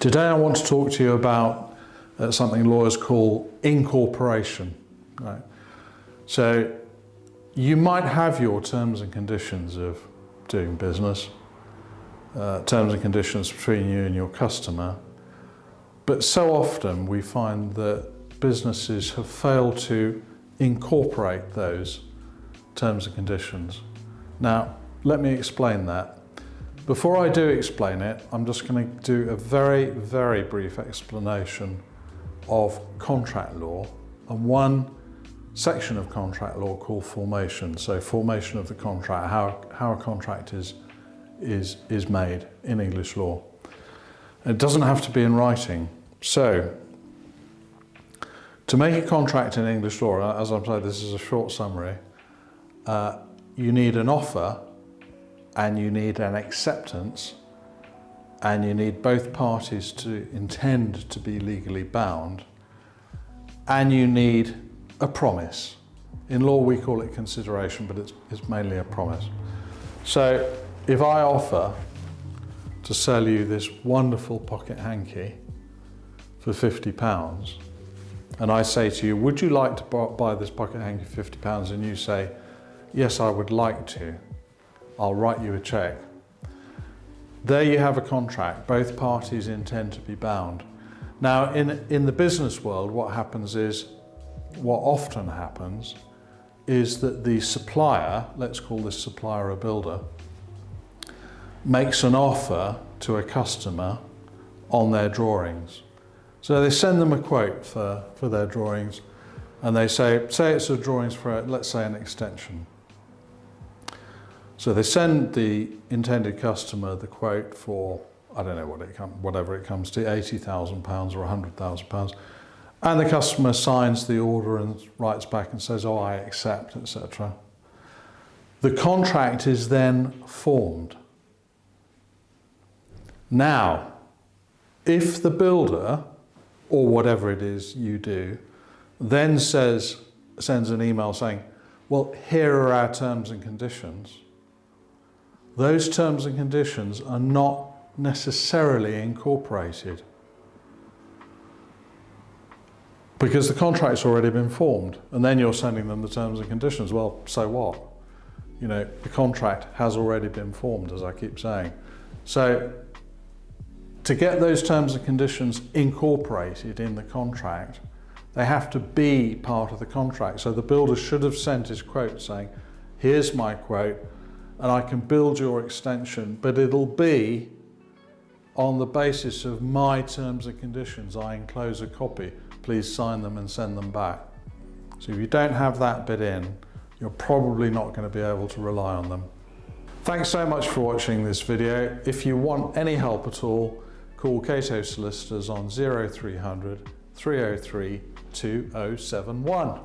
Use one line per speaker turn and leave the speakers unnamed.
Today I want to talk to you about something lawyers call incorporation. Right? So you might have your terms and conditions of doing business, terms and conditions between you and your customer, but so often we find that businesses have failed to incorporate those terms and conditions. Now, let me explain that. Before I do explain it, I'm just going to do a very, very brief explanation of contract law and one section of contract law called formation. So formation of the contract, how a contract is made in English law. It doesn't have to be in writing. So, to make a contract in English law, as I'm saying, this is a short summary, you need an offer, and you need an acceptance, and you need both parties to intend to be legally bound, and you need a promise. In law we call it consideration, but it's mainly a promise. So if I offer to sell you this wonderful pocket hanky for £50, and I say to you, would you like to buy this pocket hanky for £50? And you say, yes, I would like to. I'll write you a check. There you have a contract. Both parties intend to be bound. Now, in the business world, what often happens is that the supplier, let's call this supplier a builder, makes an offer to a customer on their drawings. So they send them a quote for their drawings, and they say it's a drawings for, let's say, an extension. So they send the intended customer the quote for, I don't know whatever it comes to, £80,000 or £100,000, and the customer signs the order and writes back and says, oh, I accept, etc. The contract is then formed. Now, if the builder, or whatever it is you do, then sends an email saying, well, here are our terms and conditions, those terms and conditions are not necessarily incorporated because the contract's already been formed, and then you're sending them the terms and conditions. Well, so what? You know, the contract has already been formed, as I keep saying. So to get those terms and conditions incorporated in the contract, they have to be part of the contract. So the builder should have sent his quote saying, here's my quote, and I can build your extension, but it'll be on the basis of my terms and conditions. I enclose a copy. Please sign them and send them back. So if you don't have that bit in, you're probably not going to be able to rely on them. Thanks so much for watching this video. If you want any help at all, call Cato Solicitors on 0300 303 2071.